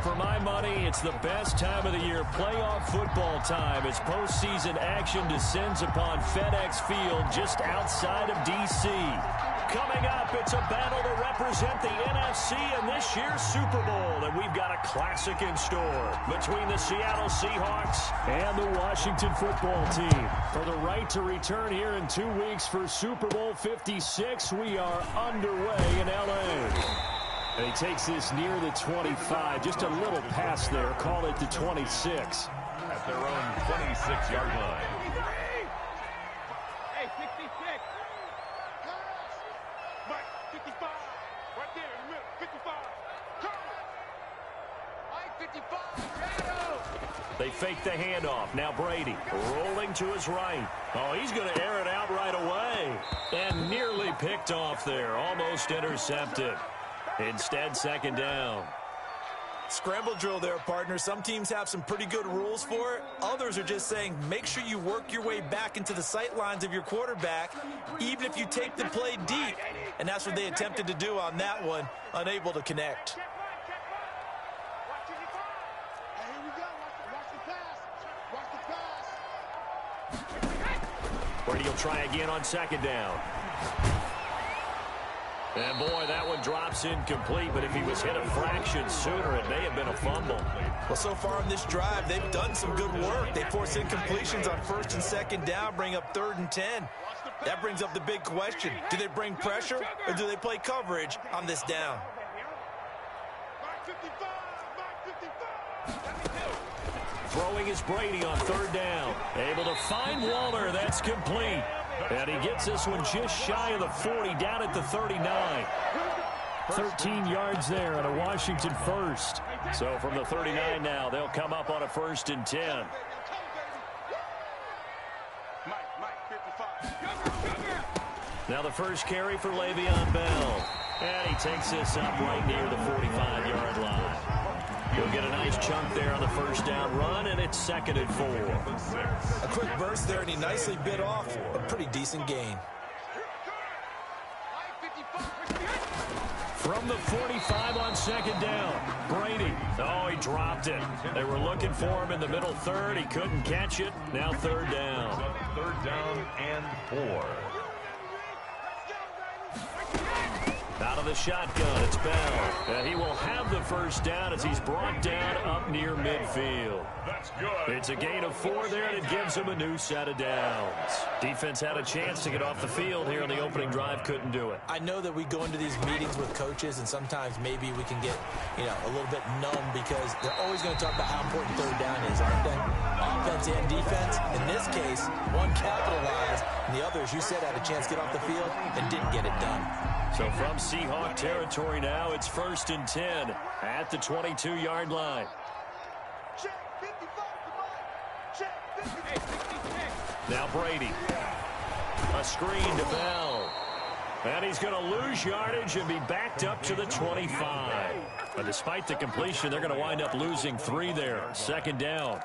For my money, it's the best time of the year, playoff football time, as postseason action descends upon FedEx Field just outside of D.C. Coming up, it's a battle to represent the NFC in this year's Super Bowl, and we've got a classic in store between the Seattle Seahawks and the Washington football team. For the right to return here in 2 weeks for Super Bowl 56, we are underway in L.A. And he takes this near the 25, just a little pass there, call it the 26. At their own 26-yard line. Hey, 66. Mike, 55. Right there in the middle, 55. Mike, 55. Shadow. They fake the handoff. Now Brady rolling to his right. Oh, he's going to air it out right away. And nearly picked off there, almost intercepted. Instead, second down. Scramble drill there, partner. Some teams have some pretty good rules for it. Others are just saying make sure you work your way back into the sight lines of your quarterback, even if you take the play deep. And that's what they attempted to do on that one, unable to connect. Brady will try again on second down. And boy, that one drops incomplete, but if he was hit a fraction sooner, it may have been a fumble. Well, so far on this drive, they've done some good work. They force incompletions on first and second down, bring up 3rd and 10. That brings up the big question. Do they bring pressure or do they play coverage on this down? Throwing is Brady on 3rd down. Able to find Waller. That's complete. And he gets this one just shy of the 40, down at the 39. 13 yards there on a Washington first. So from the 39 now, they'll come up on a 1st and 10. Now the first carry for Le'Veon Bell. And he takes this up right near the 45-yard line. He'll get a nice chunk there on the first down run, and it's 2nd and 4. A quick burst there, and he nicely bit off a pretty decent gain. From the 45 on 2nd down, Brady. Oh, he dropped it. They were looking for him in the middle 3rd. He couldn't catch it. Now 3rd down. 3rd down and 4. Out of the shotgun, it's Bell. And he will have the first down as he's brought down up near midfield. That's good. It's a gain of 4 there, and it gives him a new set of downs. Defense had a chance to get off the field here on the opening drive, couldn't do it. I know that we go into these meetings with coaches, and sometimes maybe we can get, a little bit numb because they're always going to talk about how important 3rd down is, aren't they? Offense and defense. In this case, one capitalized, and the other, as you said, had a chance to get off the field and didn't get it done. So from Seahawk territory now, it's 1st and 10 at the 22-yard line. Now Brady. A screen to Bell. And he's going to lose yardage and be backed up to the 25. But despite the completion, they're going to wind up losing 3 there. 2nd down.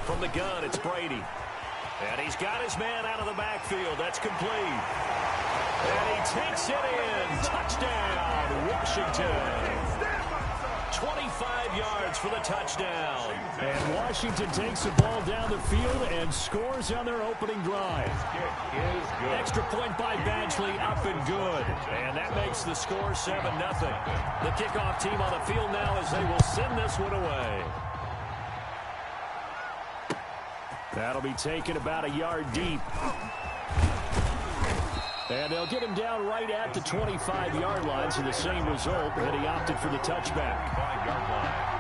From the gun, it's Brady. And he's got his man out of the backfield. That's complete. And he takes it in. Touchdown, Washington. 25 yards for the touchdown. And Washington takes the ball down the field and scores on their opening drive. Extra point by Badgley, up and good. And that makes the score 7-0. The kickoff team on the field now as they will send this one away. That'll be taken about a yard deep. And they'll get him down right at the 25-yard line, so the same result, but he opted for the touchback. 5-yard line.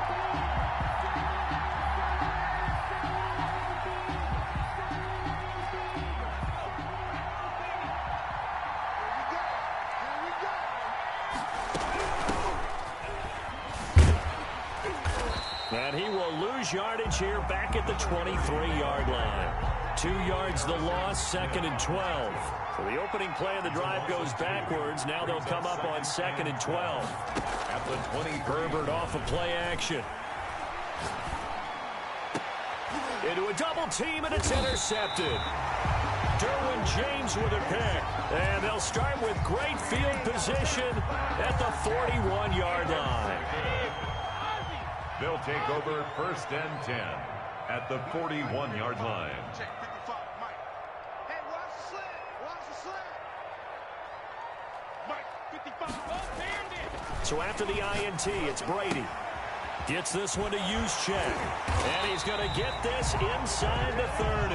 And he will lose yardage here back at the 23-yard line. 2 yards the loss, 2nd and 12. So the opening play of the drive goes backwards. Now they'll come up on 2nd and 12. At the 20, Herbert off of play action. Into a double team, and it's intercepted. Derwin James with a pick. And they'll start with great field position at the 41-yard line. They'll take over 1st and 10 at the 41-yard line. Check 55, Mike. Hey, watch the slant. Watch the slant. Mike, 55. Oh, damn it. So after the INT, it's Brady. Gets this one to Juszczyk. And he's going to get this inside the 30.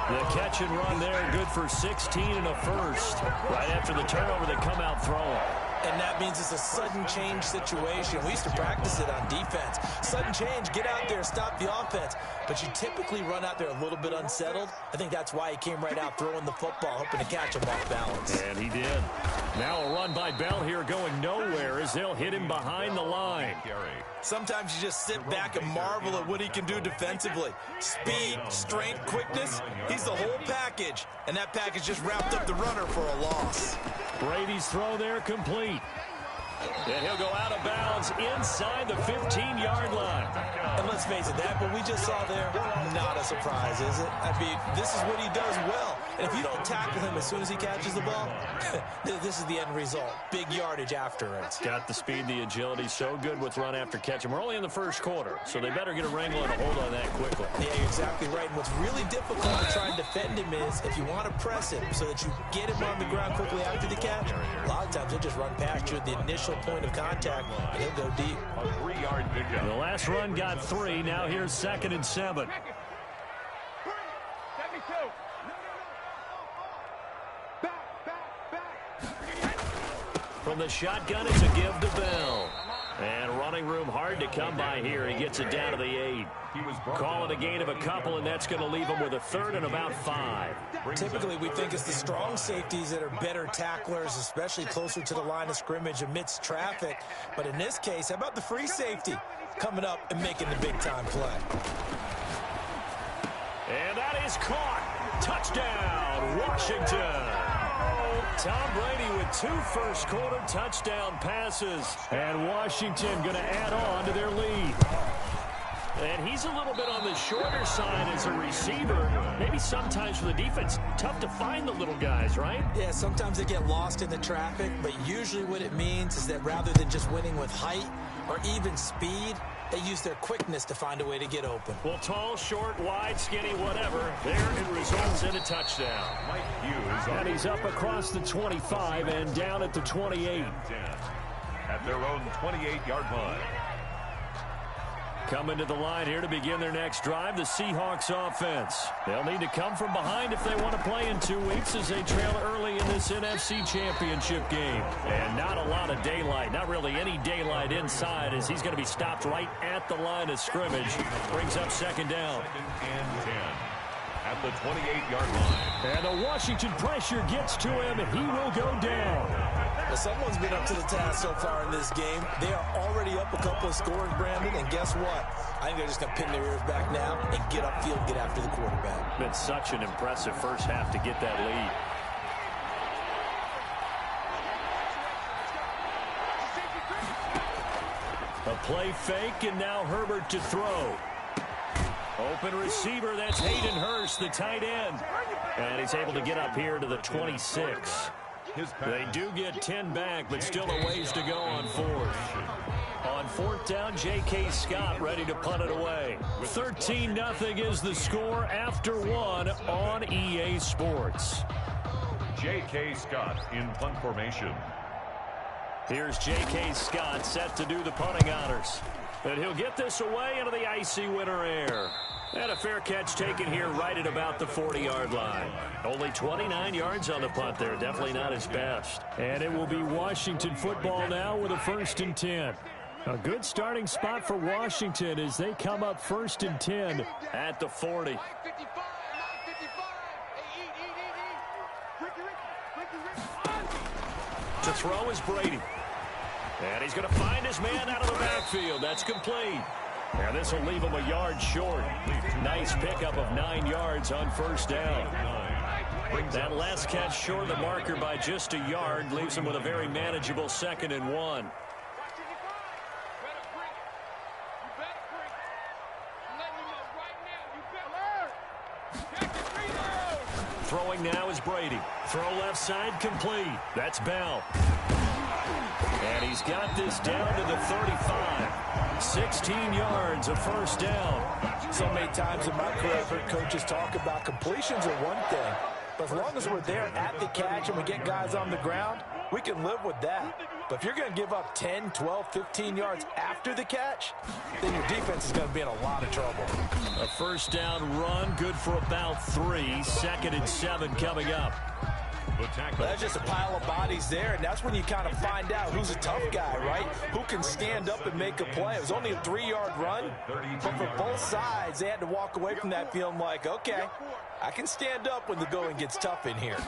The catch and run there, good for 16 and a first. Right after the turnover, they come out throwing. And that means it's a sudden change situation. We used to practice it on defense. Sudden change, get out there, stop the offense. But you typically run out there a little bit unsettled. I think that's why he came right out throwing the football, hoping to catch him off balance. And he did. Now a run by Bell here going nowhere as they'll hit him behind the line. Sometimes you just sit back and marvel at what he can do defensively. Speed, strength, quickness, he's the whole package. And that package just wrapped up the runner for a loss. Brady's throw there complete. And he'll go out of bounds inside the 15-yard line. And let's face it, that what we just saw there, not a surprise, is it? I mean, this is what he does well. And if you don't tackle him as soon as he catches the ball, this is the end result. Big yardage after it. Got the speed, the agility, so good with run after catch. And we're only in the first quarter, so they better get a wrangle and a hold on that quickly. Yeah, you're exactly right. And what's really difficult to try and defend him is if you want to press him so that you get him on the ground quickly after the catch, a lot of times he'll just run past you at the initial point of contact, and he'll go deep. A 3-yard pickup. The last run got 3. Now here's 2nd and 7. 72. Back. From the shotgun, it's a give to Bell. And running room hard to come by here. He gets it down to the 8. Call it a gain of a couple, and that's going to leave him with a 3rd and about 5. Typically, we think it's the strong safeties that are better tacklers, especially closer to the line of scrimmage amidst traffic. But in this case, how about the free safety coming up and making the big-time play? And that is caught. Touchdown, Washington. Tom Brady with 2 first-quarter touchdown passes. And Washington going to add on to their lead. And he's a little bit on the shorter side as a receiver. Maybe sometimes for the defense, tough to find the little guys, right? Yeah, sometimes they get lost in the traffic, but usually what it means is that rather than just winning with height or even speed, they use their quickness to find a way to get open. Well, tall, short, wide, skinny, whatever, there it results in a touchdown. Mike Hughes. And he's up across the 25 and down at the 28. At their own 28-yard line. Coming to the line here to begin their next drive, the Seahawks offense. They'll need to come from behind if they want to play in 2 weeks as they trail early in this NFC Championship game. And not a lot of daylight, not really any daylight inside as he's going to be stopped right at the line of scrimmage. Brings up 2nd down. 2nd and 10 at the 28-yard line. And the Washington pressure gets to him, and he will go down. Well, someone's been up to the task so far in this game. They are already up a couple of scores, Brandon, and guess what? I think they're just going to pin their ears back now and get upfield, get after the quarterback. Been such an impressive first half to get that lead. A play fake, and now Herbert to throw. Open receiver, that's Hayden Hurst, the tight end. And he's able to get up here to the 26. They do get 10 back, but still a ways to go on 4th. On 4th down, J.K. Scott ready to punt it away. 13-0 is the score after 1 on EA Sports. J.K. Scott in punt formation. Here's J.K. Scott set to do the punting honors. And he'll get this away into the icy winter air. And a fair catch taken here right at about the 40-yard line. Only 29 yards on the punt there. Definitely not his best. And it will be Washington football now with a 1st and 10. A good starting spot for Washington as they come up 1st and 10 at the 40. To throw is Brady. And he's going to find his man out of the backfield. That's complete. And this will leave him a yard short. Nice pickup of 9 yards on 1st down. That last catch short of the marker by just a yard leaves him with a very manageable 2nd and 1. Throwing now is Brady. Throw left side complete. That's Bell. And he's got this down to the 35. 16 yards, a first down. So many times in my career, I've heard coaches talk about completions are one thing. But as long as we're there at the catch and we get guys on the ground, we can live with that. But if you're going to give up 10, 12, 15 yards after the catch, then your defense is going to be in a lot of trouble. A first down run, good for about 3. 2nd and 7 coming up. Well, that's just a pile of bodies there, and that's when you kind of find out who's a tough guy, right? Who can stand up and make a play. It was only a 3-yard run, but for both sides, they had to walk away from that feeling like, okay, I can stand up when the going gets tough in here.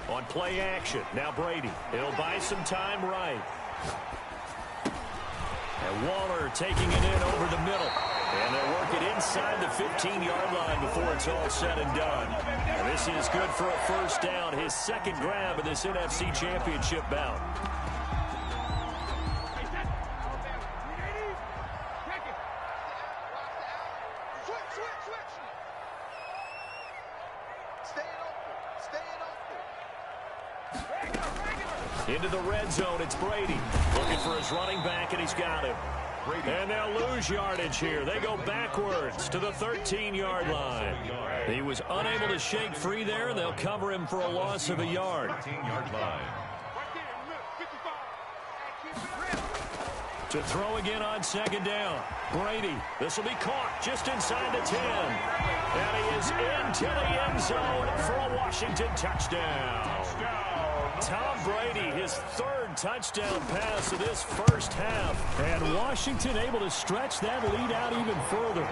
On play action, now Brady. He'll buy some time right. And Waller taking it in over the middle. And they'll work it inside the 15-yard line before it's all said and done. And this is good for a first down, his 2nd grab of this NFC Championship bout. Into the red zone, it's Brady. Looking for his running back, and he's got him. And they'll lose yardage here. They go backwards to the 13-yard line. He was unable to shake free there, and they'll cover him for a loss of a yard. 13-yard line. To throw again on 2nd down. Brady, this will be caught just inside the 10. And he is into the end zone for a Washington touchdown. Tom Brady, his 3rd touchdown pass of this first half. And Washington able to stretch that lead out even further.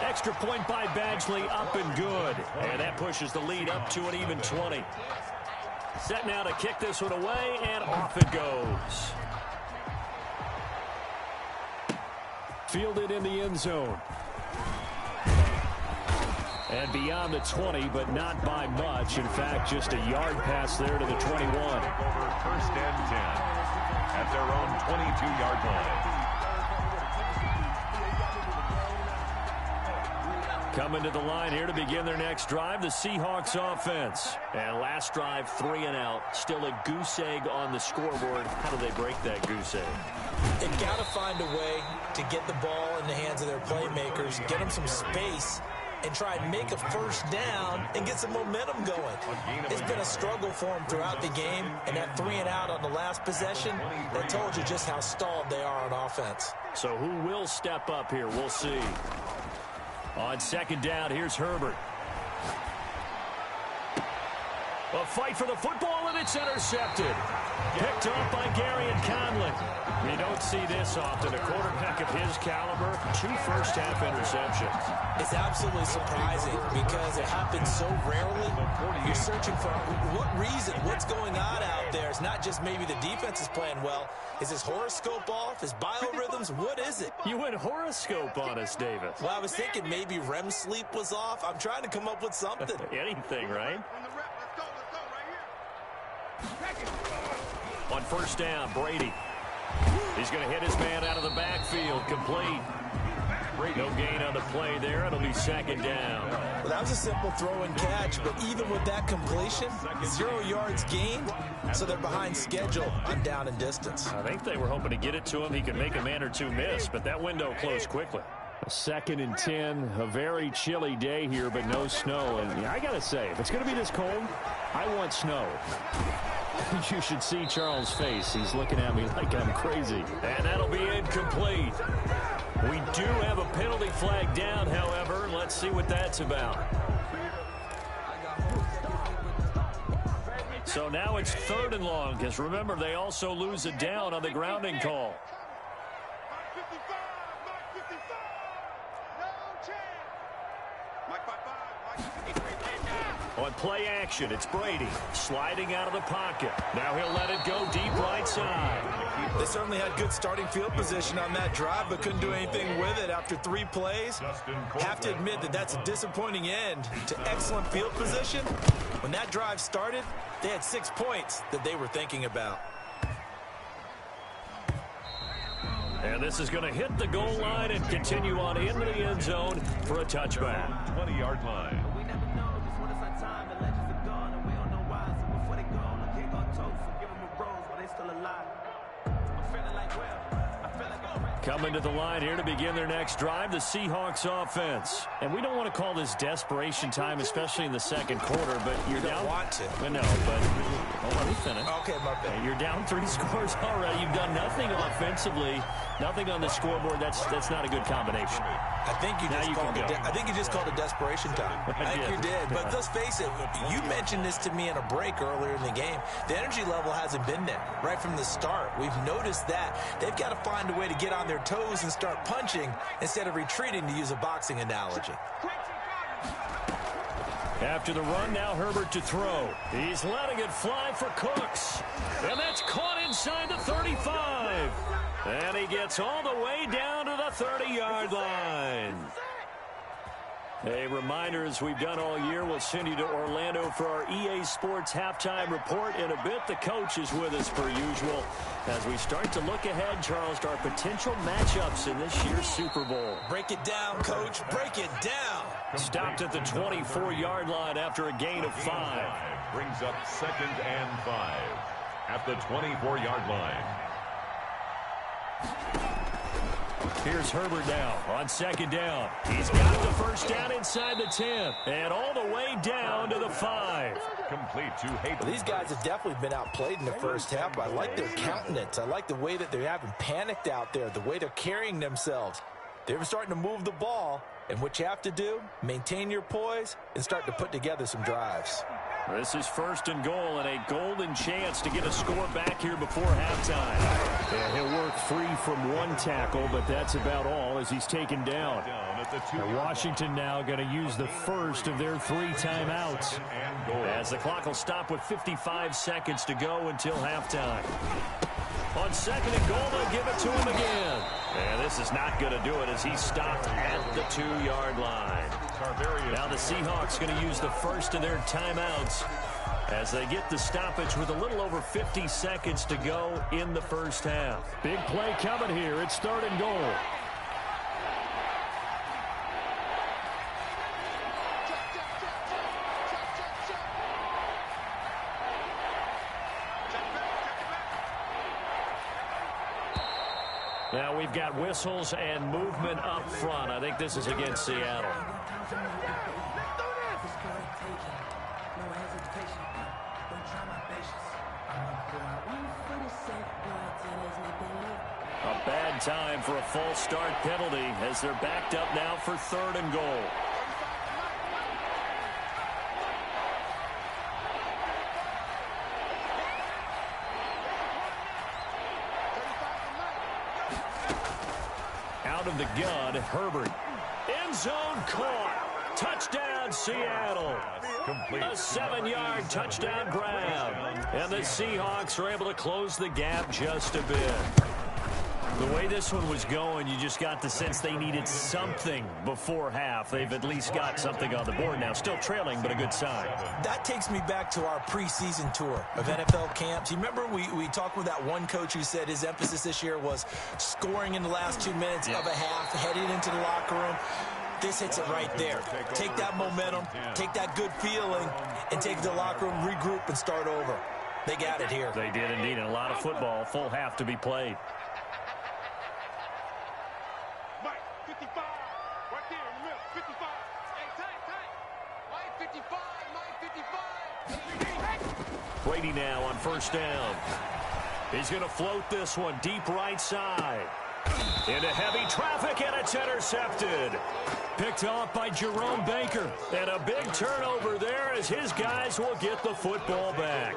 Extra point by Badgley, up and good. And that pushes the lead up to an even 20. Set now to kick this one away, and off it goes. Fielded in the end zone. And beyond the 20, but not by much. In fact, just a yard pass there to the 21. Over 1st and 10 at their own 22-yard line. Coming to the line here to begin their next drive, the Seahawks offense. And last drive, 3 and out. Still a goose egg on the scoreboard. How do they break that goose egg? They've got to find a way to get the ball in the hands of their playmakers, get them some space, and try and make a first down and get some momentum going. It's been a struggle for them throughout the game, and that 3 and out on the last possession, that told you just how stalled they are on offense. So who will step up here? We'll see. On 2nd down, here's Herbert. A fight for the football, and it's intercepted. Picked off by Garyon Conley. You don't see this often. A quarterback of his caliber, 2 first-half interceptions. It's absolutely surprising because it happens so rarely. You're searching for what reason, what's going on out there. It's not just maybe the defense is playing well. Is his horoscope off? His biorhythms? What is it? You went horoscope on us, Davis. Well, I was thinking maybe REM sleep was off. I'm trying to come up with something. Anything, right? On first down, Brady. He's going to hit his man out of the backfield, complete. No gain on the play there. It'll be 2nd down. Well, that was a simple throw and catch, but even with that completion, 0 yards gained, so they're behind schedule on down and distance. I think they were hoping to get it to him. He could make a man or 2 miss, but that window closed quickly. 2nd and 10, a very chilly day here, but no snow. And I got to say, if it's going to be this cold, I want snow. You should see Charles' face. He's looking at me like I'm crazy. And that'll be incomplete. We do have a penalty flag down, however. Let's see what that's about. So now it's 3rd and long, because remember, they also lose a down on the grounding call. On play action, it's Brady sliding out of the pocket. Now he'll let it go deep right side. They certainly had good starting field position on that drive, but couldn't do anything with it after 3 plays. Have to admit that that's a disappointing end to excellent field position. When that drive started, they had 6 points that they were thinking about. And this is going to hit the goal line and continue on into the end zone for a touchback. 20-yard line. when it's our time, the legends are gone and we don't know why. So before they go, look here, go toast and give them a rose while they still alive. I'm feeling like, well, I feel like I'm ready. Coming to the line here to begin their next drive, the Seahawks offense. And we don't want to call this desperation time, especially in the second quarter, but you're down. Want to. No, but let me finish. Okay, my bad. You're down 3 scores already. You've done nothing offensively, nothing on the scoreboard. That's not a good combination. I think you just called it desperation time. I think you did. But let's face it, you mentioned this to me in a break earlier in the game. The energy level hasn't been there right from the start. We've noticed that. They've got to find a way to get on their toes and start punching instead of retreating, to use a boxing analogy. After the run, now Herbert to throw. He's letting it fly for Cooks. And that's caught inside the 35. And he gets all the way down to the 30-yard line. A reminder, as we've done all year, we'll send you to Orlando for our EA Sports halftime report. In a bit, the coach is with us per usual as we start to look ahead, Charles, to our potential matchups in this year's Super Bowl. Break it down, Coach. Break it down. Stopped at the 24-yard line after a gain of 5. Brings up 2nd and 5 at the 24-yard line. Here's Herbert now on 2nd down. He's got the first down inside the 10 and all the way down to the 5. Complete to Hayden. Well, these guys have definitely been outplayed in the first half. I like their countenance. I like the way that they haven't panicked out there, the way they're carrying themselves. They're starting to move the ball, and what you have to do, maintain your poise and start to put together some drives. This is 1st and goal and a golden chance to get a score back here before halftime. Yeah, he'll work free from one tackle, but that's about all as he's taken down. And Washington now going to use the first of their 3 timeouts as the clock will stop with 55 seconds to go until halftime. On 2nd and goal, they'll give it to him again. And this is not going to do it as he's stopped at the 2-yard line. Now the Seahawks going to use the first of their timeouts as they get the stoppage with a little over 50 seconds to go in the first half. Big play coming here. It's 3rd and goal. Now we've got whistles and movement up front. I think this is against Seattle. A bad time for a false start penalty as they're backed up now for 3rd and goal. Out of the gun, Herbert. End zone caught. Touchdown, Seattle. A 7-yard touchdown grab. And the Seahawks are able to close the gap just a bit. The way this one was going, you just got the sense they needed something before half. They've at least got something on the board now. Still trailing, but a good sign. That takes me back to our preseason tour of NFL camps. You remember we talked with that one coach who said his emphasis this year was scoring in the last 2 minutes of a half, heading into the locker room. This hits it right there. Take that momentum, take that good feeling, and take it to the locker room, regroup, and start over. They got it here. They did indeed, and a lot of football, full half to be played. Mike, 55. Right there in the middle. 55. Hey, tight. Mike, 55. Mike, 55. Brady now on 1st down. He's going to float this one deep right side. Into heavy traffic, and it's intercepted. Picked off by Jerome Baker. And a big turnover there as his guys will get the football back.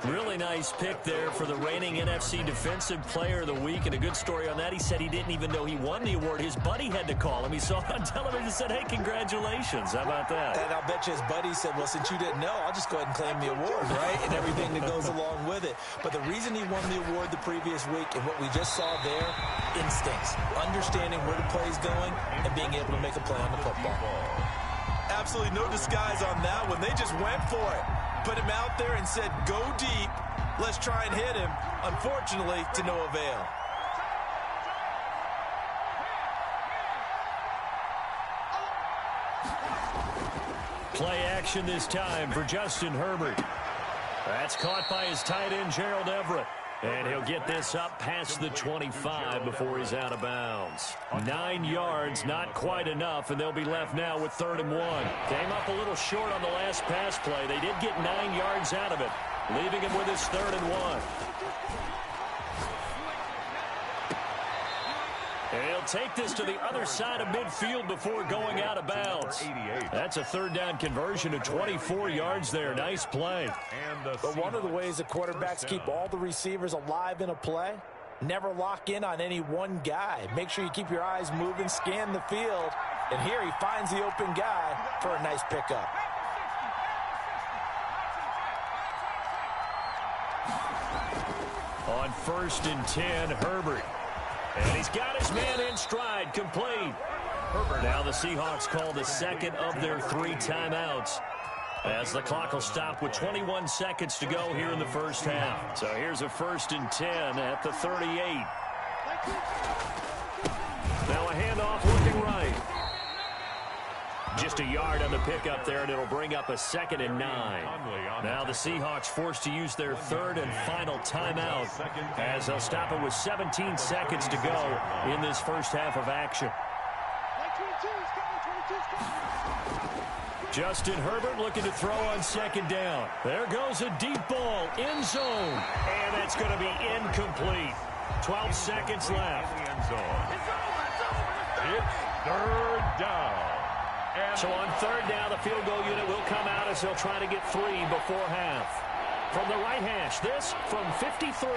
Really nice pick there for the reigning NFC Defensive Player of the Week. And a good story on that. He said he didn't even know he won the award. His buddy had to call him. He saw it on television and said, hey, congratulations. How about that? And I'll bet you his buddy said, well, since you didn't know, I'll just go ahead and claim the award, right? And everything that goes along with it. But the reason he won the award the previous week and what we just saw there, instincts, understanding where the play is going and being able to make a play on the football. Absolutely no disguise on that one. They just went for it. Put him out there and said, go deep. Let's try and hit him. Unfortunately, to no avail. Play action this time for Justin Herbert. That's caught by his tight end, Gerald Everett. And he'll get this up past the 25 before he's out of bounds. 9 yards, not quite enough, and they'll be left now with 3rd and 1. Came up a little short on the last pass play. They did get 9 yards out of it, leaving him with his 3rd and 1. And he'll take this to the other side of midfield before going out of bounds. That's a 3rd down conversion of 24 yards there. Nice play. But one of the ways the quarterbacks keep all the receivers alive in a play, never lock in on any one guy. Make sure you keep your eyes moving, scan the field. And here he finds the open guy for a nice pickup. On 1st and 10, Herbert. And he's got his man in stride, complete. Now the Seahawks call the second of their 3 timeouts, as the clock will stop with 21 seconds to go here in the first half. So here's a 1st and 10 at the 38. Now a handoff looking right. Just a yard on the pickup there, and it'll bring up a 2nd and 9. Now the Seahawks forced to use their 3rd and final timeout, as they'll stop it with 17 seconds to go in this first half of action. Justin Herbert looking to throw on 2nd down. There goes a deep ball, end zone, and that's going to be incomplete. 12 seconds left. It's 3rd down. So on 3rd down, the field goal unit will come out as they'll try to get 3 before half. From the right hash, this from 53.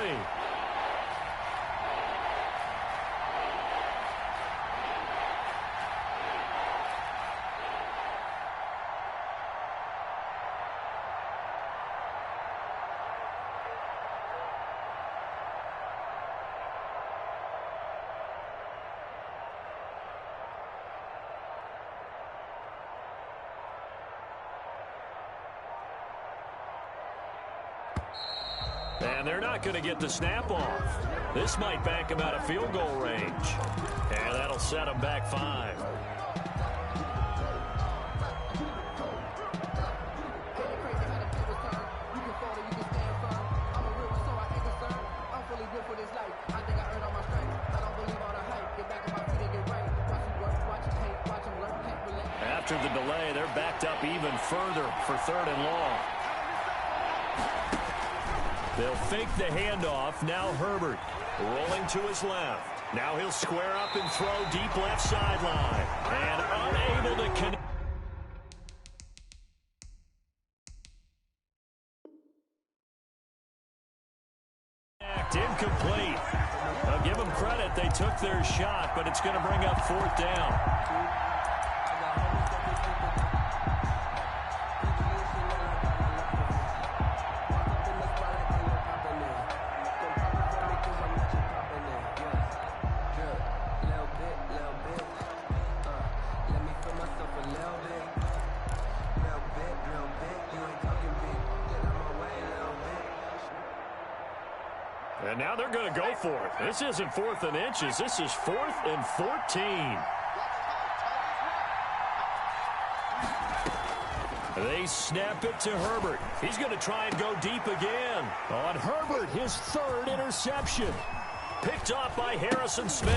And they're not going to get the snap off. This might back him out of field goal range. And that'll set him back 5. After the delay, they're backed up even further for 3rd and long. They'll fake the handoff. Now Herbert rolling to his left. Now he'll square up and throw deep left sideline. And unable to connect. Incomplete. I'll give them credit. They took their shot, but it's going to bring up 4th down. And now they're going to go for it. This isn't 4th and inches. This is 4th and 14. They snap it to Herbert. He's going to try and go deep again. On Herbert, his 3rd interception. Picked off by Harrison Smith.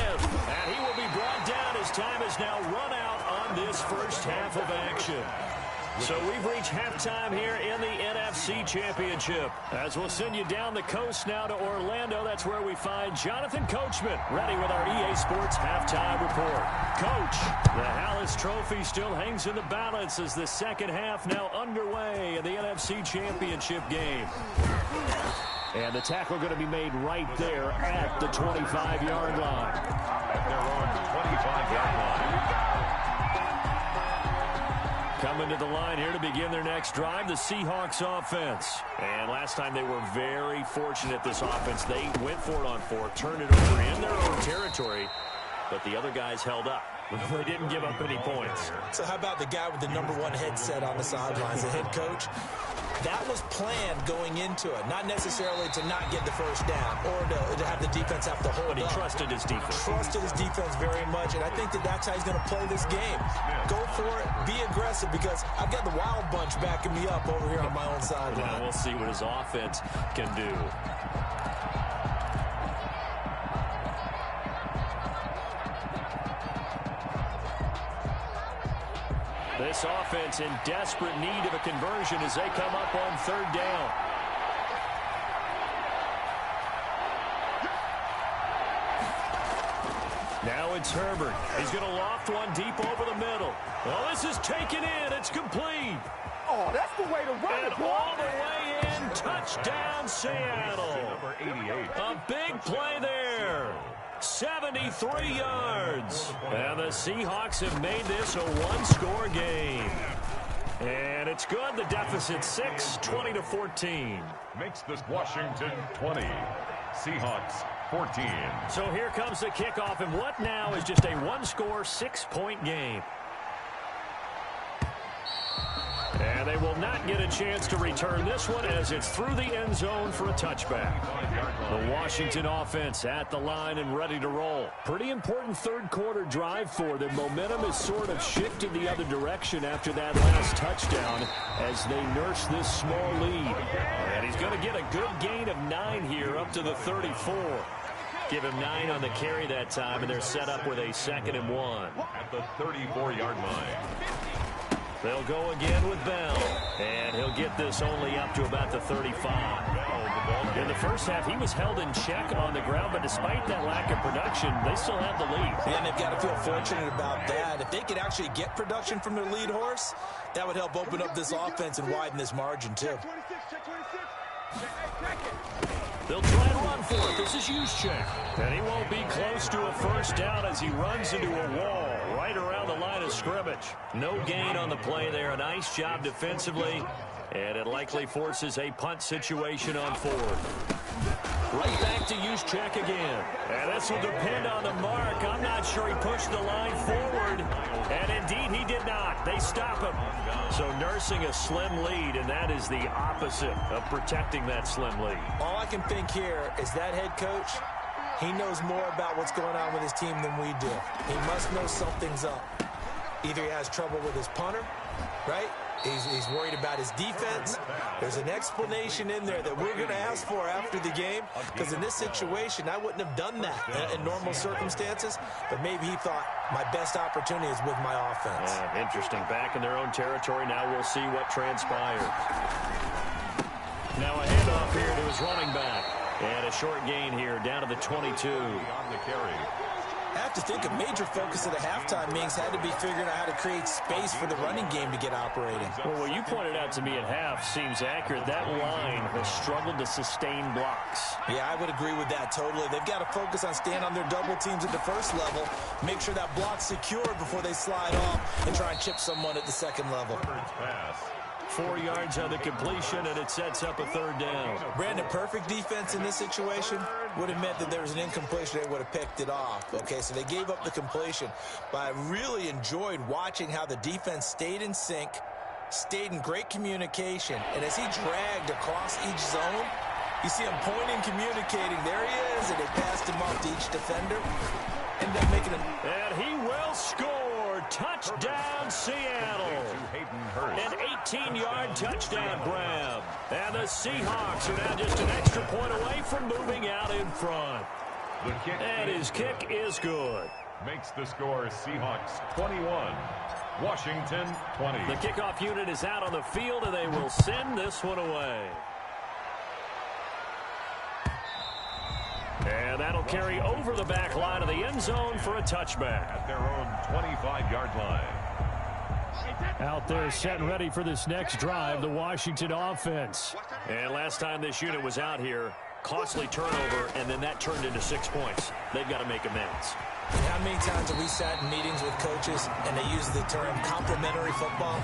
And he will be brought down as time has now run out on this first half of action. So we've reached halftime here in the NFC Championship. As we'll send you down the coast now to Orlando, that's where we find Jonathan Coachman ready with our EA Sports Halftime Report. Coach, the Hallis Trophy still hangs in the balance as the second half now underway in the NFC Championship game. And the tackle going to be made right there at the 25-yard line. At their own 25-yard line. Coming to the line here to begin their next drive, the Seahawks offense. And last time they were very fortunate, this offense. They went for it on 4th, turned it over in their own territory, but the other guys held up. They didn't give up any points. So how about the guy with the #1 headset on the sidelines, the head coach? That was planned going into it, not necessarily to not get the first down or to have the defense have to hold But he up. trusted his defense. Trusted his defense very much, and I think that's how he's going to play this game. Go for it, be aggressive, because I've got the Wild Bunch backing me up over here on my own sideline. Now we'll see what his offense can do. This offense in desperate need of a conversion as they come up on 3rd down. Now it's Herbert. He's going to loft one deep over the middle. Well, this is taken in. It's complete. Oh, that's the way to run And it, boy. all the way in. Touchdown, Seattle. Number 88. A big play there. 73 yards. And the Seahawks have made this a one-score game. And it's good. The deficit 6, 20-14. Makes this Washington 20. Seahawks 14. So here comes the kickoff, and what now is just a one-score, 6-point game. And they will not get a chance to return this one as it's through the end zone for a touchback. The Washington offense at the line and ready to roll. Pretty important third quarter drive for them. Momentum is sort of shifted the other direction after that last touchdown as they nurse this small lead. And he's going to get a good gain of 9 here up to the 34. Give him 9 on the carry that time, and they're set up with a 2nd and 1. At the 34-yard line. They'll go again with Bell, and he'll get this only up to about the 35. In the first half, he was held in check on the ground, but despite that lack of production, they still have the lead. And they've got to feel fortunate about that. If they could actually get production from their lead horse, that would help open up this offense and widen this margin, too. Check 26. They'll try and run for it. This is Juszczyk. And he won't be close to a first down as he runs into a wall right around the line of scrimmage. No gain on the play there. A nice job defensively. And it likely forces a punt situation on 4th. Right back to Juszczyk again. And this will depend on the mark. I'm not sure he pushed the line forward. And indeed, he did not. They stop him. So nursing a slim lead, and that is the opposite of protecting that slim lead. All I can think here is that head coach, he knows more about what's going on with his team than we do. He must know something's up. Either he has trouble with his punter, right? He's worried about his defense. There's an explanation in there that we're going to ask for after the game, because in this situation, I wouldn't have done that in normal circumstances, but maybe he thought my best opportunity is with my offense. Interesting. Back in their own territory. Now we'll see what transpires. Now a handoff here to his running back. And a short gain here down to the 22. On the carry. I have to think a major focus of the halftime meetings had to be figuring out how to create space for the running game to get operating. Well, what you pointed out to me at half seems accurate. That line has struggled to sustain blocks. Yeah, I would agree with that totally. They've got to focus on staying on their double teams at the first level, make sure that block's secured before they slide off, and try and chip someone at the second level. Pass. 4 yards on the completion, and it sets up a 3rd down. Brandon, perfect defense in this situation would have meant that there was an incompletion. They would have picked it off. Okay, so they gave up the completion. But I really enjoyed watching how the defense stayed in sync, stayed in great communication. And as he dragged across each zone, you see him pointing, communicating. There he is, and they passed him off to each defender. Ended up making him. And he will score. Touchdown, Seattle. An 18-yard touchdown grab. And the Seahawks are now just an extra point away from moving out in front. The kick And his kick is good. makes the score Seahawks 21. Washington 20. The kickoff unit is out on the field, and they will send this one away. And that'll carry over the back line of the end zone for a touchback. At their own 25-yard line. Out there set and ready for this next drive, the Washington offense. And last time this unit was out here, costly turnover, and then that turned into 6 points. They've got to make amends. How many times have we sat in meetings with coaches and they use the term complementary football?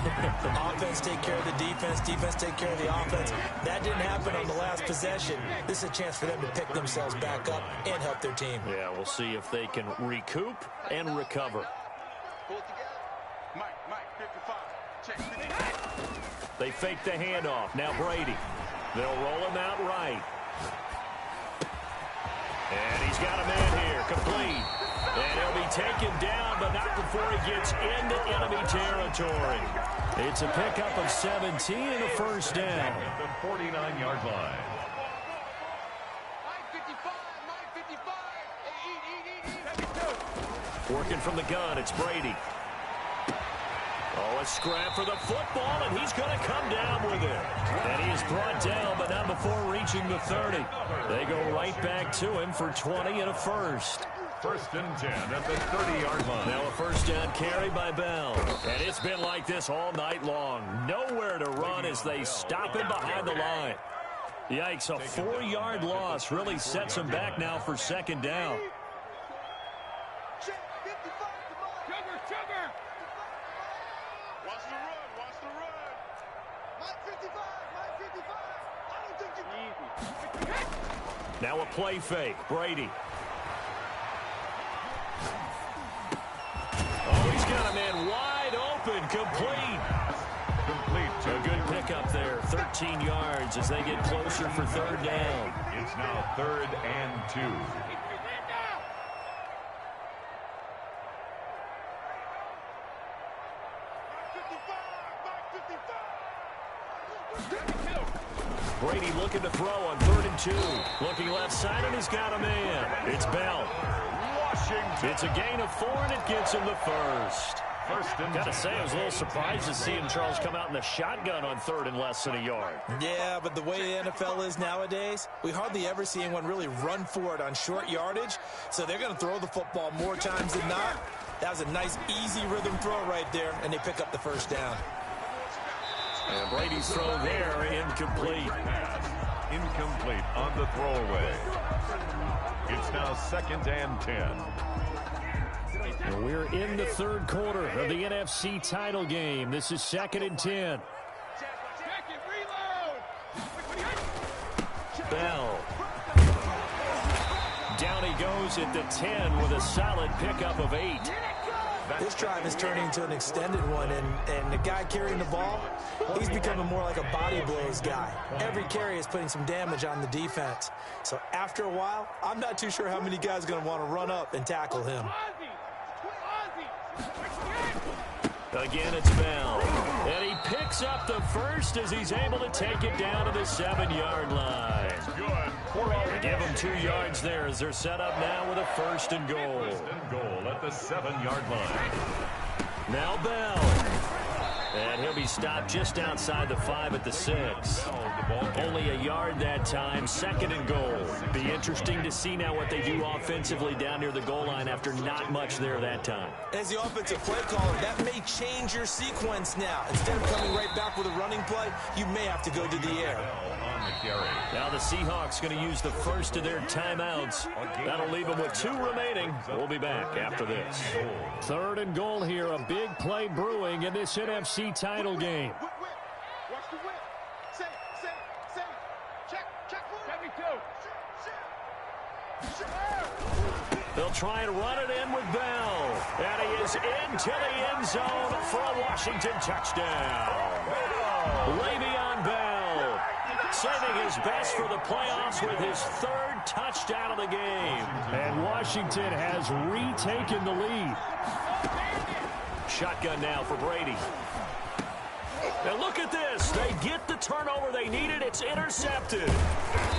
Offense take care of the defense, defense take care of the offense. That didn't happen on the last possession. This is a chance for them to pick themselves back up and help their team. Yeah, we'll see if they can recoup and recover. They fake the handoff. Now Brady. They'll roll him out right. And he's got a man here. Complete. And he'll be taken down, but not before he gets into enemy territory. It's a pickup of 17 and a first down. At the 49-yard line. Working from the gun, it's Brady. Oh, a scrap for the football, and he's going to come down with it. And he is brought down, but not before reaching the 30. They go right back to him for 20 and a first. First and 10 at the 30-yard line. Now a first down carry by Bell. And it's been like this all night long. Nowhere to run as they stop him behind the line. Yikes, a 4-yard loss really sets him back now for second down. Now a play fake. Brady. Oh, he's got a man wide open. Complete. A good pickup there. 13 yards as they get closer for third down. It's now 3rd and 2. Brady looking to throw on 3rd and 2. Looking left side, and he's got a man. It's Bell. Washington. It's a gain of 4, and it gets him the first. First and Gotta say, I was a little surprised to see him, Charles, come out in the shotgun on 3rd and less than a yard. Yeah, but the way the NFL is nowadays, we hardly ever see anyone really run for it on short yardage. So they're going to throw the football more times than not. That was a nice, easy rhythm throw right there, and they pick up the first down. And Brady's throw there, incomplete. Incomplete on the throwaway. It's now 2nd and 10. And we're in the third quarter of the NFC title game. This is 2nd and 10. Bell. Down he goes at the 10 with a solid pickup of 8. This drive is turning into an extended one, and the guy carrying the ball, he's becoming more like a body blows guy. Every carry is putting some damage on the defense. So after a while, I'm not too sure how many guys are going to want to run up and tackle him. Again, it's Bell. And he picks up the first as he's able to take it down to the 7-yard line. They give him 2 yards there as they're set up now with a 1st and goal. 1st and goal at the 7-yard line. Now Bell. And he'll be stopped just outside the 5 at the 6. Only a yard that time, 2nd and goal. Be interesting to see now what they do offensively down near the goal line after not much there that time. As the offensive play caller, that may change your sequence now. Instead of coming right back with a running play, you may have to go to the air. Now the Seahawks going to use the first of their timeouts. That'll leave them with 2 remaining. We'll be back after this. 3rd and goal here. A big play brewing in this NFC title game. Watch the whip. Say. Check. They'll try and run it in with Bell. And he is into the end zone for a Washington touchdown. Le'Veon Bell saving his best for the playoffs with his 3rd touchdown of the game. And Washington has retaken the lead. Shotgun now for Brady. And look at this. They get the turnover they needed. It's intercepted.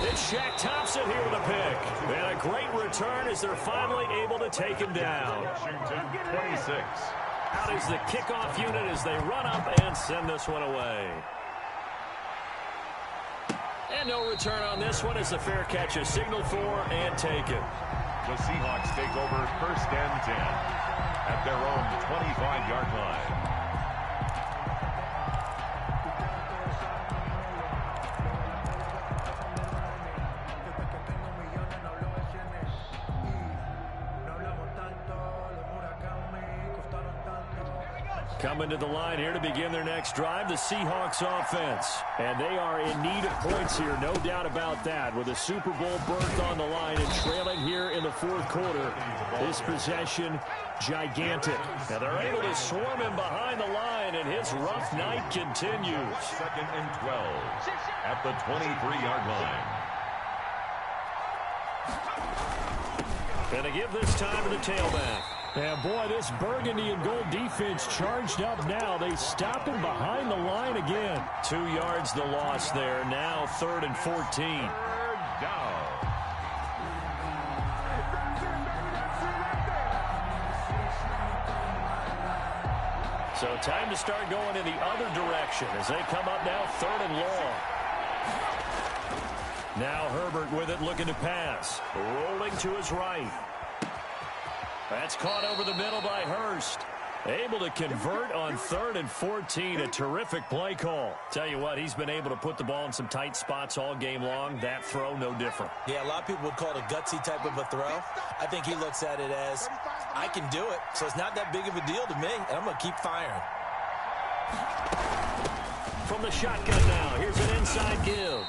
It's Shaq Thompson here with a pick. And a great return as they're finally able to take him down. Washington 26. Out is the kickoff unit as they run up and send this one away. And no return on this one as the fair catch is signaled for and taken. The Seahawks take over 1st and 10 at their own 25-yard line. Coming to the line here to begin their next drive, the Seahawks offense. And they are in need of points here, no doubt about that. With a Super Bowl berth on the line and trailing here in the 4th quarter, this possession gigantic. Now they're able to swarm him behind the line line, and his rough night continues. 2nd and 12 at the 23-yard line. And to give this time to the tailback. And boy, this burgundy and gold defense charged up now. They stop him behind the line again. 2 yards the loss there. Now 3rd and 14. Third down. So time to start going in the other direction as they come up now 3rd and long. Now Herbert with it, looking to pass. Rolling to his right. That's caught over the middle by Hurst. Able to convert on 3rd and 14. A terrific play call. Tell you what, he's been able to put the ball in some tight spots all game long. That throw, no different. Yeah, a lot of people would call it a gutsy type of a throw. I think he looks at it as, I can do it, so it's not that big of a deal to me, and I'm going to keep firing. From the shotgun now, here's an inside give.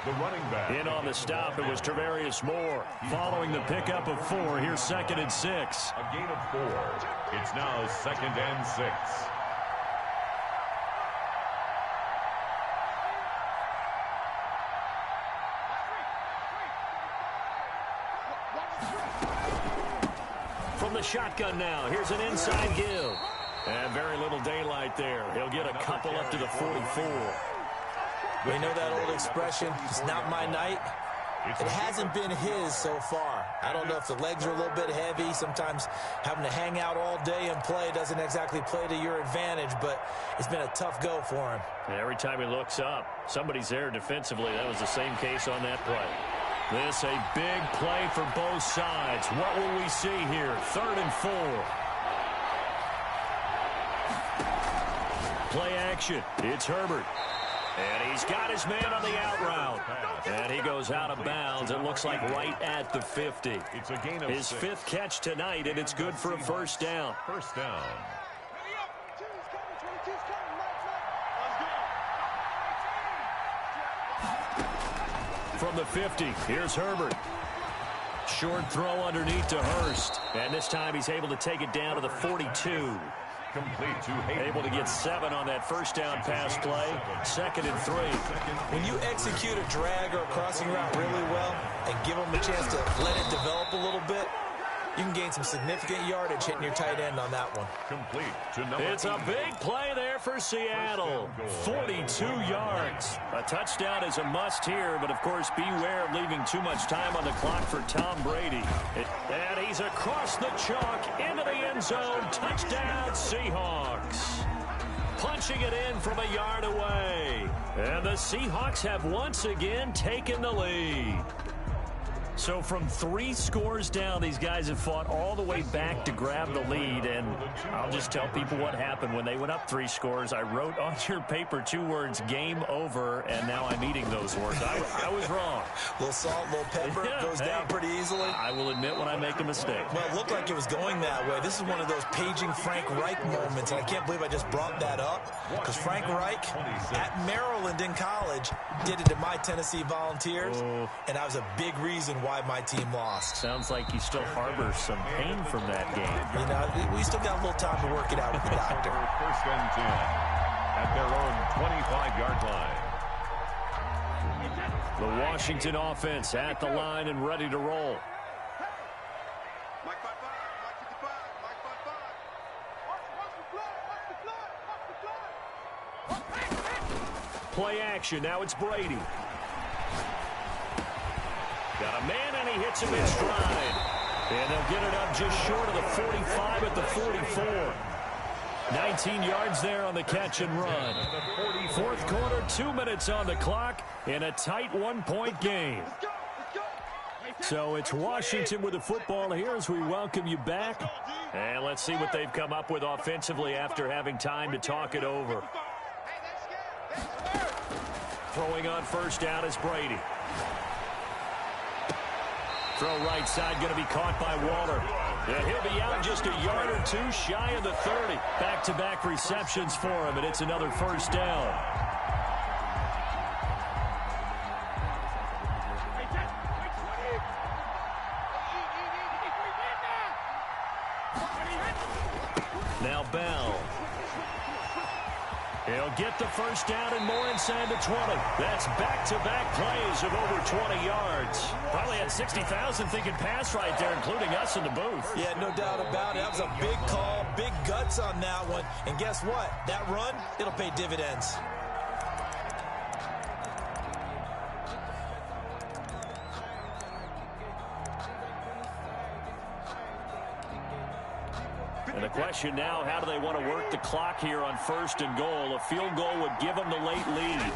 The running back. In on the stop, it was Travarius Moore. Following the pickup of 4, here's 2nd and 6. A gain of 4. It's now 2nd and 6. From the shotgun now, here's an inside give. And very little daylight there. He'll get a couple up to the 44. We know that old expression, it's not my night. It hasn't been his so far. I don't know if the legs are a little bit heavy. Sometimes having to hang out all day and play doesn't exactly play to your advantage, but it's been a tough go for him. And every time he looks up, somebody's there defensively. That was the same case on that play. This a big play for both sides. What will we see here? 3rd and 4. Play action. It's Herbert. And he's got his man on the out route. And he goes out of bounds. It looks like right at the 50. It's a gain of his 6. 5th catch tonight, and it's good for a first down. First down. From the 50, here's Herbert. Short throw underneath to Hurst. And this time he's able to take it down to the 42. Complete to Hayden. Able to get 7 on that first down pass play. 2nd and 3. When you execute a drag or a crossing route really well and give them a chance to let it develop a little bit, you can gain some significant yardage hitting your tight end on that one. Complete to number It's a big play there for Seattle. 42 yards. A touchdown is a must here, but of course beware of leaving too much time on the clock for Tom Brady. And he's across the chalk into the end zone. Touchdown Seahawks. Punching it in from a yard away. And the Seahawks have once again taken the lead. So from 3 scores down, these guys have fought all the way back to grab the lead. And I'll just tell people what happened when they went up 3 scores. I wrote on your paper 2 words, game over, and now I'm eating those words. I was wrong. A little salt, a little pepper, goes down pretty easily. I will admit when I make a mistake. Well, it looked like it was going that way. This is one of those paging Frank Reich moments, and I can't believe I just brought that up, because Frank Reich at Maryland in college did it to my Tennessee Volunteers, and I was a big reason why my team lost. Sounds like you still harbor some pain from that game. You know, we still got a little time to work it out with the doctor. First and 10 at their own 25-yard line. The Washington offense at the line and ready to roll. Mike 5-5, Mike 55, Mike 5-5. Play action. Now it's Brady. Got a man, and he hits him in stride. And they'll get it up just short of the 45 at the 44. 19 yards there on the catch and run. 4th quarter, 2 minutes on the clock in a tight 1-point game. So it's Washington with the football here as we welcome you back. And let's see what they've come up with offensively after having time to talk it over. Throwing on first down is Brady. Throw right side going to be caught by Waller. And he'll be out just a yard or 2 shy of the 30. Back-to-back receptions for him, and it's another first down. Now Bell. get the first down and more inside the 20. That's back-to-back plays of over 20 yards. Probably had 60,000 thinking pass right there, including us in the booth. Yeah, no doubt about it. That was a big call, big guts on that one. And guess what? That run, it'll pay dividends. And the question now, how do they want to work the clock here on 1st and goal? A field goal would give them the late lead.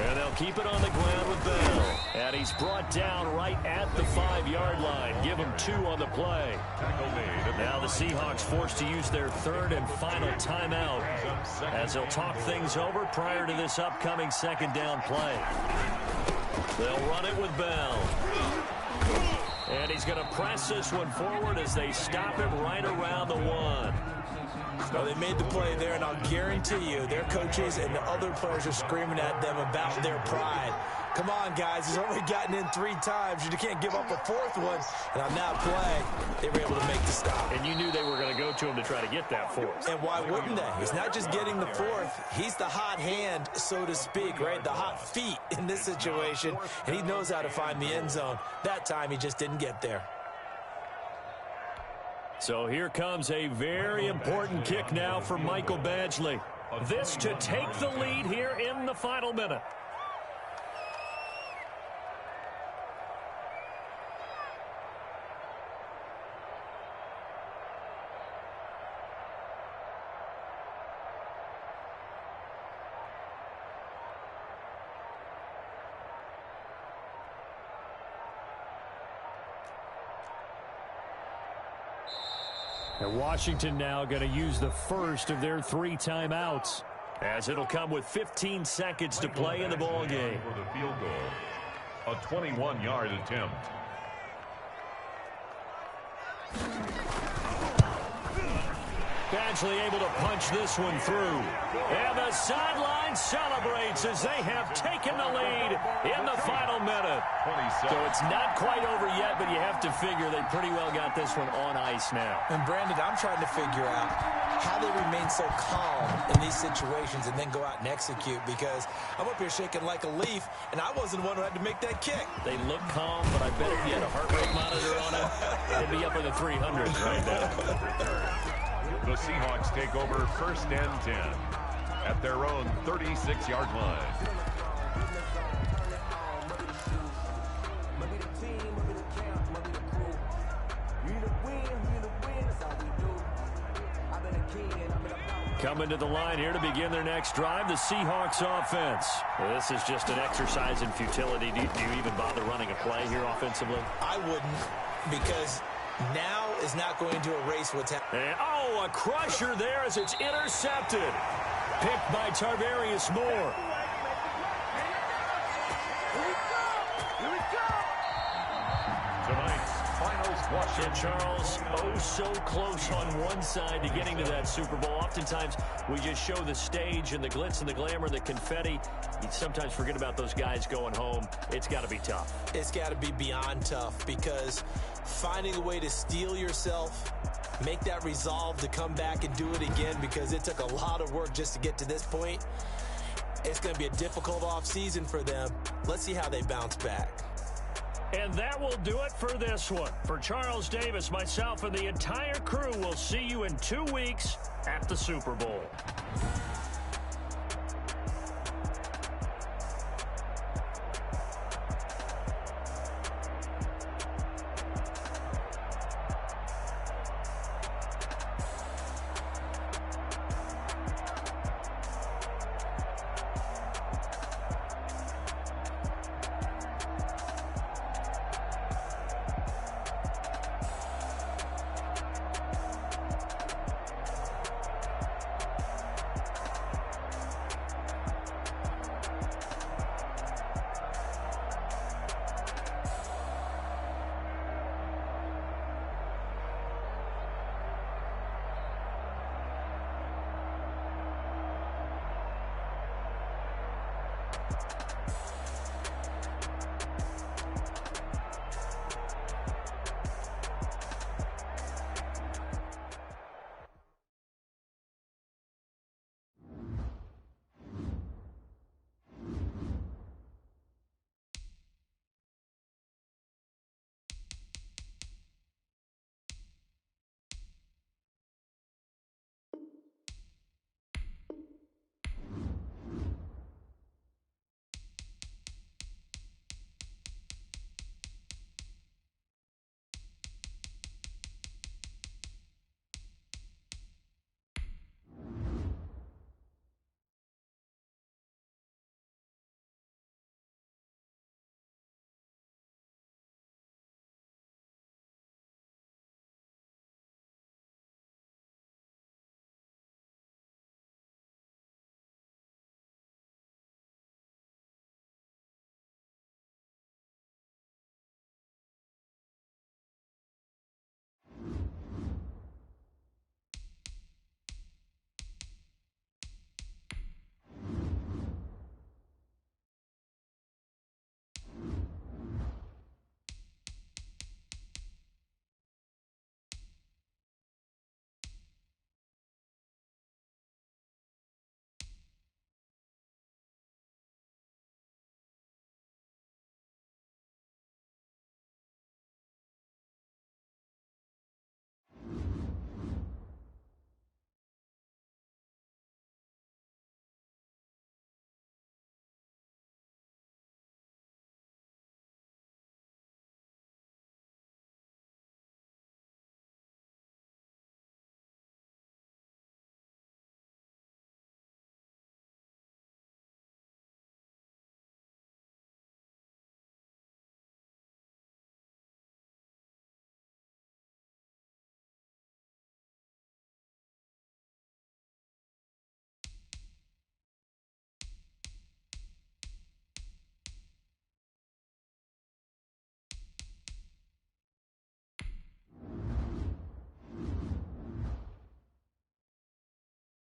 And they'll keep it on the ground with Bell. And he's brought down right at the 5-yard line. Give him 2 on the play. Now the Seahawks forced to use their 3rd and final timeout as they'll talk things over prior to this upcoming 2nd down play. They'll run it with Bell. And he's going to press this one forward as they stop it right around the 1. Well, they made the play there, and I'll guarantee you their coaches and the other players are screaming at them about their pride. Come on, guys. He's only gotten in 3 times. You can't give up a 4th one. And on that play, they were able to make the stop. And you knew they were going to go to him to try to get that 4th. And why wouldn't they? He's not just getting the 4th. He's the hot hand, so to speak, right? The hot feet in this situation. And he knows how to find the end zone. That time, he just didn't get there. So here comes a very important kick now for Michael Badgley. This to take the lead here in the final minute. And Washington now going to use the first of their 3 timeouts, as it'll come with 15 seconds to play in the ball game. For the field goal, a 21-yard attempt. Badgley able to punch this one through. And the sideline celebrates as they have taken the lead in the final minute. So it's not quite over yet, but you have to figure they pretty well got this one on ice now. And Brandon, I'm trying to figure out how they remain so calm in these situations and then go out and execute, because I'm up here shaking like a leaf, and I wasn't the one who had to make that kick. They look calm, but I bet if you had a heart rate monitor on it, they'd be up in the 300s right now. The Seahawks take over 1st and 10 at their own 36-yard line. Coming to the line here to begin their next drive, the Seahawks offense. Well, this is just an exercise in futility. Do you even bother running a play here offensively? I wouldn't, because now is not going to erase what's happening. Oh, a crusher there as it's intercepted. Picked by Tarvarius Moore. Tonight's final squash. And Charles, oh so close on one side to getting to that Super Bowl. Oftentimes we just show the stage and the glitz and the glamour and the confetti. You sometimes forget about those guys going home. It's got to be tough. It's got to be beyond tough, because finding a way to steel yourself, make that resolve to come back and do it again, because it took a lot of work just to get to this point. It's going to be a difficult offseason for them. Let's see how they bounce back. And that will do it for this one. For Charles Davis, myself, and the entire crew, we'll see you in 2 weeks at the Super Bowl.